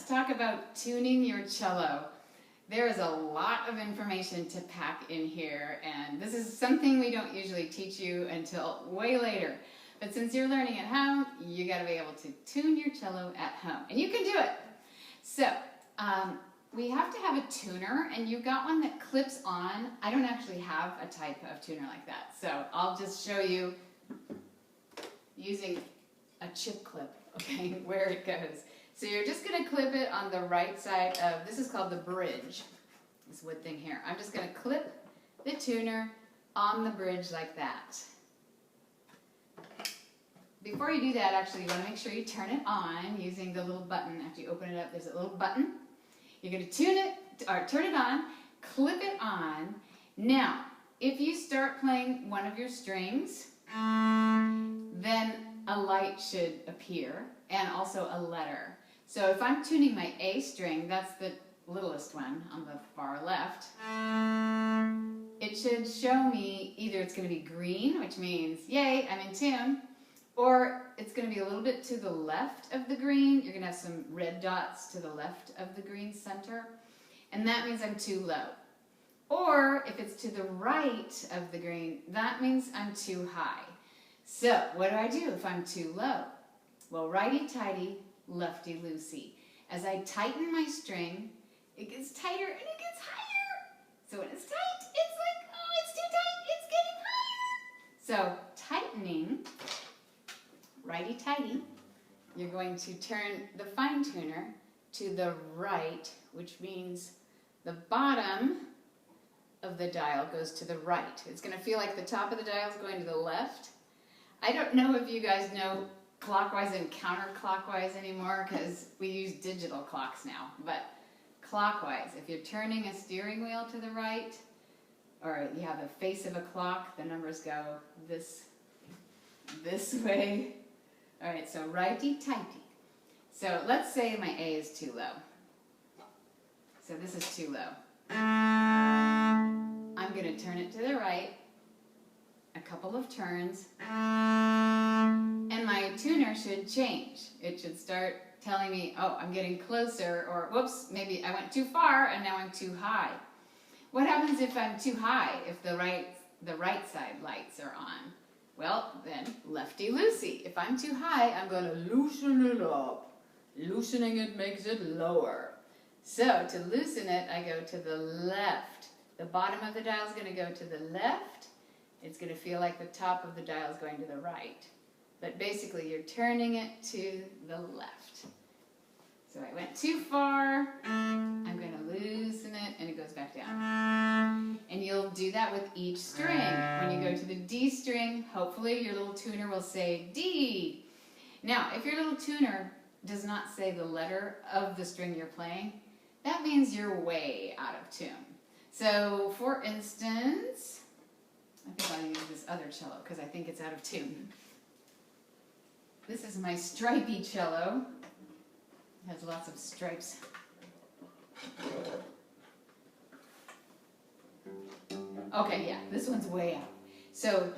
talk about tuning your cello. There is a lot of information to pack in here, and this is something we don't usually teach you until way later. But since you're learning at home, you got to be able to tune your cello at home, and you can do it. So we have to have a tuner, and you've got one that clips on. I don't actually have a type of tuner like that, so I'll just show you using a chip clip, okay, where it goes. So you're just going to clip it on the right side of, this is called the bridge, this wood thing here. I'm just going to clip the tuner on the bridge like that. Before you do that, actually, you want to make sure you turn it on using the little button. After you open it up, there's a little button. You're going to tune it, or turn it on, clip it on. Now, if you start playing one of your strings, then a light should appear, and also a letter. So if I'm tuning my A string, that's the littlest one on the far left, it should show me either it's going to be green, which means, yay, I'm in tune, or it's going to be a little bit to the left of the green. You're going to have some red dots to the left of the green center, and that means I'm too low. Or if it's to the right of the green, that means I'm too high. So what do if I'm too low? Well, righty-tighty, lefty-loosey. As I tighten my string, it gets tighter and it gets higher. So when it's tight, it's like, oh, it's too tight, it's getting higher. So tightening, righty-tighty, you're going to turn the fine tuner to the right, which means the bottom of the dial goes to the right. It's going to feel like the top of the dial is going to the left. I don't know if you guys know clockwise and counterclockwise anymore because we use digital clocks now, but clockwise, if you're turning a steering wheel to the right, or you have the face of a clock, the numbers go this way. All right, so righty-tighty. So let's say my A is too low. So this is too low. I'm going to turn it to the right a couple of turns, and my tuner should change. It should start telling me, oh, I'm getting closer, or whoops, maybe I went too far and now I'm too high. What happens if I'm too high, if the right side lights are on? Well, then lefty-loosey. If I'm too high, I'm going to loosen it up. Loosening it makes it lower. So to loosen it, I go to the left. The bottom of the dial is going to go to the left. It's going to feel like the top of the dial is going to the right. But basically, you're turning it to the left. So I went too far. I'm going to loosen it, and it goes back down. And you'll do that with each string. When you go to the D string, hopefully your little tuner will say D. Now, if your little tuner does not say the letter of the string you're playing, that means you're way out of tune. So, for instance, I think I'll use this other cello because I think it's out of tune. This is my stripy cello. It has lots of stripes. Okay, yeah, this one's way out. So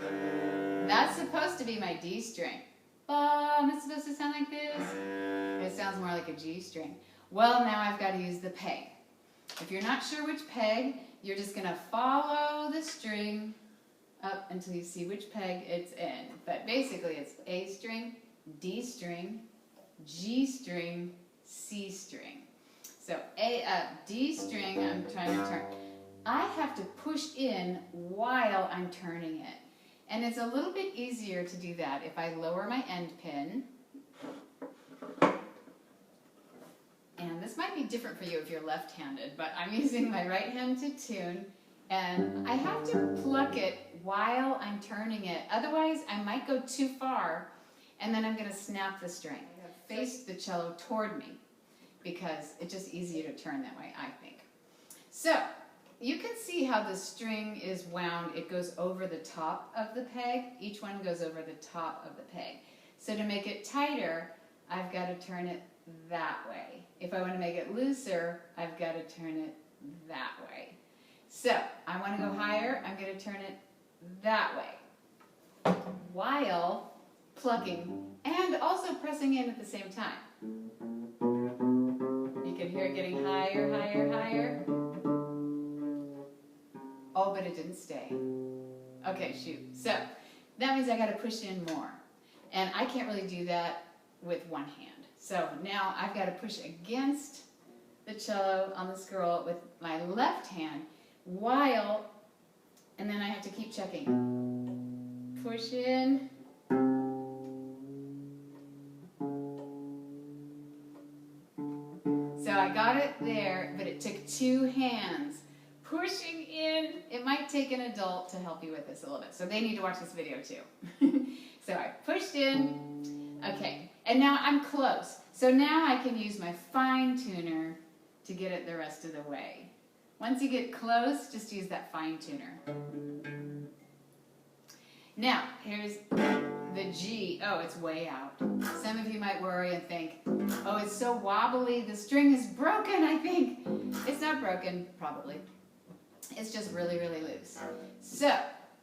that's supposed to be my D string. Am I supposed to sound like this? It sounds more like a G string. Well, now I've got to use the peg. If you're not sure which peg, you're just going to follow the string up until you see which peg it's in. But basically it's A string, D string, G string, C string. So D string I'm trying to turn. I have to push in while I'm turning it. And it's a little bit easier to do that if I lower my end pin. And this might be different for you if you're left-handed, but I'm using my right hand to tune. And I have to pluck it while I'm turning it. Otherwise, I might go too far, and then I'm going to snap the string. I have faced the cello toward me because it's just easier to turn that way, I think. So you can see how the string is wound. It goes over the top of the peg. Each one goes over the top of the peg. So to make it tighter, I've got to turn it that way. If I want to make it looser, I've got to turn it that way. So I want to go higher, I'm going to turn it that way while plucking and also pressing in at the same time. higher, getting higher, higher, higher. Oh, but it didn't stay. Okay, shoot. So that means I got to push in more. And I can't really do that with one hand. So now I've got to push against the cello on the scroll with my left hand while, and then I have to keep checking. Push in. So I got it there, but it took two hands pushing in. It might take an adult to help you with this a little bit, so they need to watch this video too. So I pushed in, okay, and now I'm close. So now I can use my fine tuner to get it the rest of the way. Once you get close, just use that fine tuner. Now, here's the G. Oh, it's way out. Some of you might worry and think, oh, it's so wobbly, the string is broken, I think. It's not broken, probably. It's just really, really loose. So,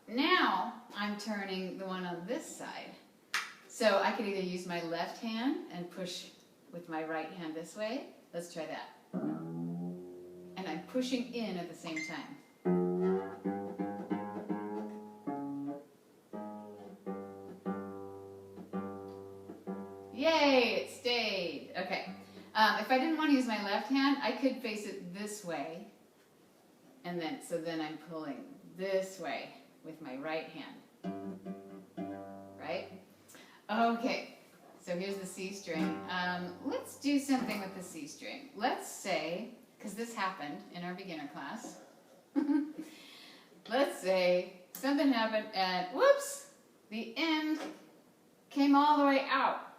now I'm turning the one on this side. So I could either use my left hand and push with my right hand this way. Let's try that. And I'm pushing in at the same time. Yay, it stayed. Okay. If I didn't want to use my left hand, I could face it this way. And then, so then I'm pulling this way with my right hand. Right? Okay. So here's the C string. Let's do something with the C string. Let's say, because this happened in our beginner class. Let's say something happened and, whoops, the end came all the way out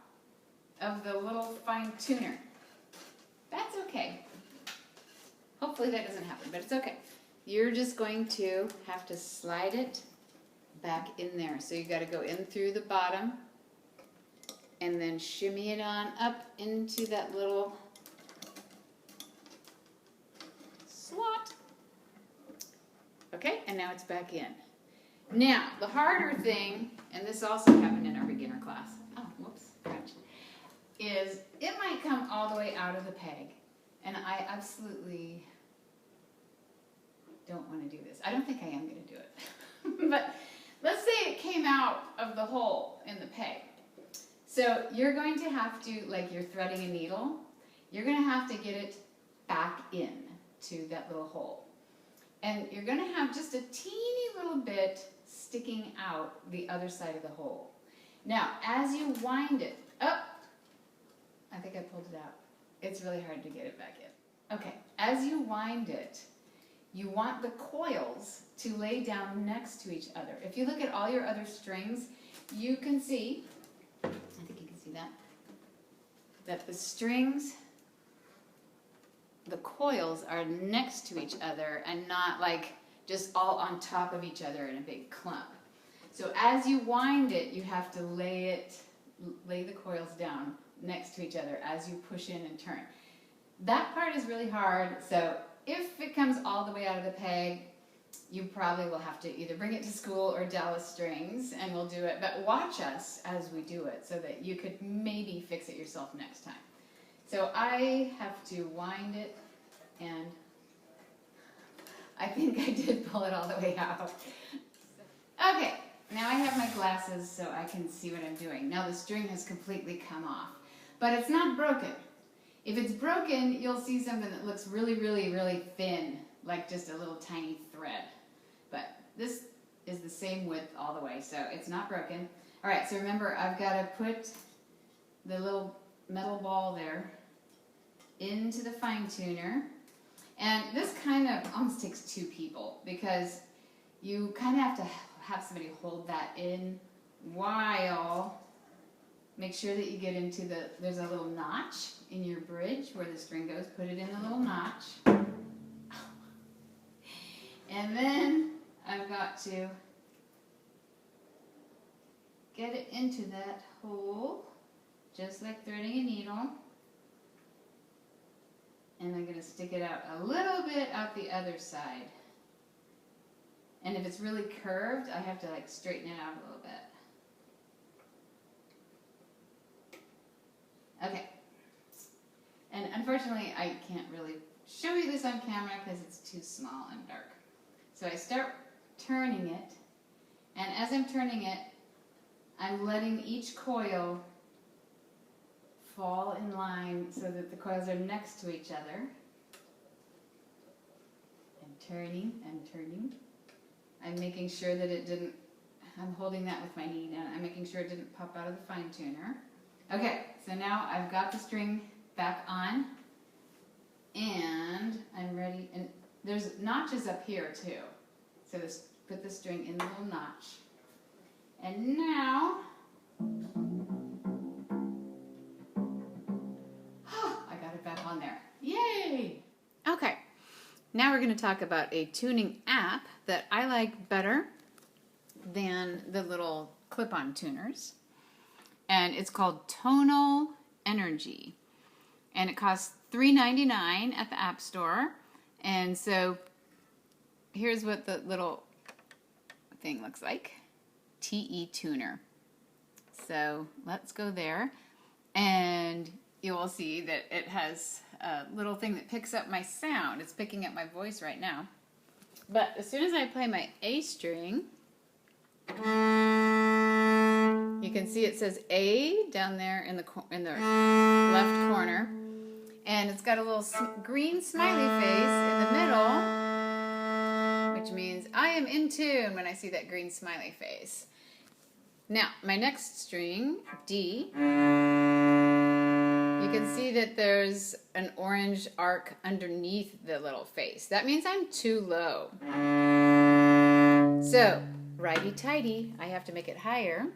of the little fine tuner. That's okay. Hopefully that doesn't happen, but it's okay. You're just going to have to slide it back in there. So you got to go in through the bottom and then shimmy it on up into that little slot. Okay, and now it's back in. Now, the harder thing, and this also happened in our beginner class. Oh, whoops, crunch. Is it might come all the way out of the peg, and I absolutely don't want to do this. I don't think I am going to do it. But let's say it came out of the hole in the peg. So you're going to have to, like you're threading a needle, you're going to have to get it back in to that little hole. And you're going to have just a teeny little bit sticking out the other side of the hole. Now, as you wind it up, I think I pulled it out. It's really hard to get it back in. Okay, as you wind it, you want the coils to lay down next to each other. If you look at all your other strings, you can see, I think you can see that the strings, the coils are next to each other and not like just all on top of each other in a big clump. So as you wind it, you have to lay the coils down next to each other as you push in and turn. That part is really hard, so if it comes all the way out of the peg, you probably will have to either bring it to school or Dallas Strings and we'll do it, but watch us as we do it so that you could maybe fix it yourself next time. So I have to wind it, and I think I did pull it all the way out. Okay, now I have my glasses so I can see what I'm doing. Now the string has completely come off, but it's not broken. If it's broken, you'll see something that looks really, really, really thin, like just a little tiny thread. But this is the same width all the way, so it's not broken. All right, so remember, I've got to put the little metal ball there into the fine tuner. And this kind of almost takes two people because you kind of have to have somebody hold that in while, make sure that you get into there's a little notch in your bridge where the string goes, put it in the little notch. And then I've got to get it into that hole, just like threading a needle. And I'm going to stick it out a little bit out the other side. And if it's really curved, I have to like straighten it out a little bit. Okay. And unfortunately, I can't really show you this on camera because it's too small and dark. So I start turning it, and as I'm turning it, I'm letting each coil fall in line so that the coils are next to each other. And turning and turning. I'm making sure that it didn't, I'm holding that with my knee down. I'm making sure it didn't pop out of the fine tuner. Okay, so now I've got the string back on, and I'm ready. And there's notches up here too. So put the string in the little notch. And now, I got it back on there. Yay! Okay, now we're going to talk about a tuning app that I like better than the little clip-on tuners. And it's called Tonal Energy. And it costs $3.99 at the App Store. And so here's what the little thing looks like. TE Tuner. So let's go there. And you will see that it has a little thing that picks up my sound. It's picking up my voice right now. But as soon as I play my A string, you can see it says A down there in the left corner. And it's got a little green smiley face in the middle, which means I am in tune when I see that green smiley face. Now, my next string, D, you can see that there's an orange arc underneath the little face. That means I'm too low. So, righty-tighty, I have to make it higher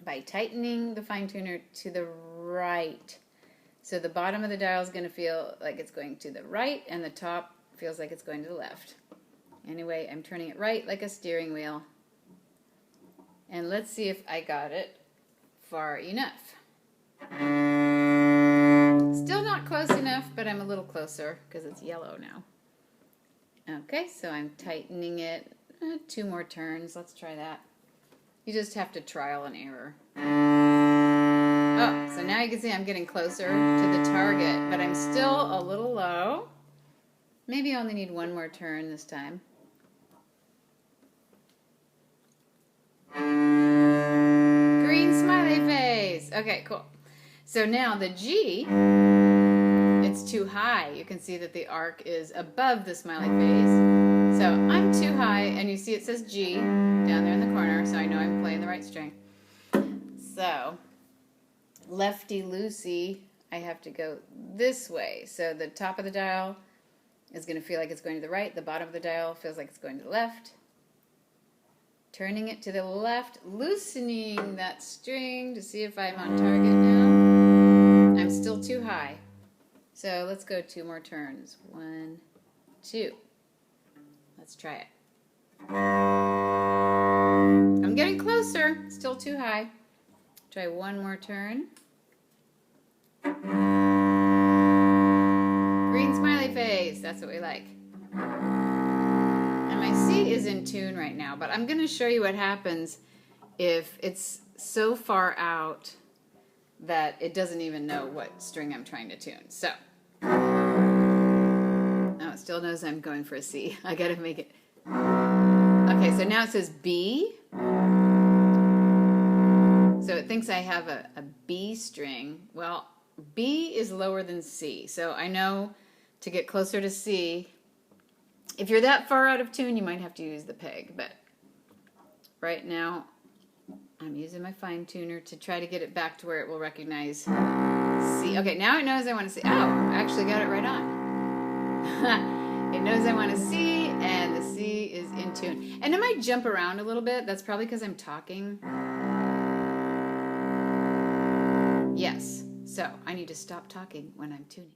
by tightening the fine tuner to the right. So the bottom of the dial is going to feel like it's going to the right, and the top feels like it's going to the left. Anyway, I'm turning it right like a steering wheel. And let's see if I got it far enough. Still not close enough, but I'm a little closer because it's yellow now. Okay, so I'm tightening it. 2 more turns. Let's try that. You just have to trial and error. Oh, so now you can see I'm getting closer to the target, but I'm still a little low. Maybe I only need 1 more turn this time. Green smiley face. Okay, cool. So now the G, it's too high. You can see that the arc is above the smiley face. So I'm too high, and you see it says G down there in the corner, so I know I'm playing the right string. So, lefty-loosey, I have to go this way. So the top of the dial is going to feel like it's going to the right. The bottom of the dial feels like it's going to the left. Turning it to the left, loosening that string to see if I'm on target now. I'm still too high. So let's go 2 more turns. 1, 2. Let's try it. I'm getting closer. Still too high. Try 1 more turn. Green smiley face. That's what we like. And my C is in tune right now, but I'm going to show you what happens if it's so far out that it doesn't even know what string I'm trying to tune. So, oh, it still knows I'm going for a C. I got to make it. Okay, so now it says B. So it thinks I have a B string. Well, B is lower than C. So I know to get closer to C, if you're that far out of tune, you might have to use the peg. But right now, I'm using my fine tuner to try to get it back to where it will recognize C. Okay, now it knows I want to C. Oh, I actually got it right on. It knows I want to C, and the C is in tune. And it might jump around a little bit. That's probably because I'm talking. Yes, so I need to stop talking when I'm tuning.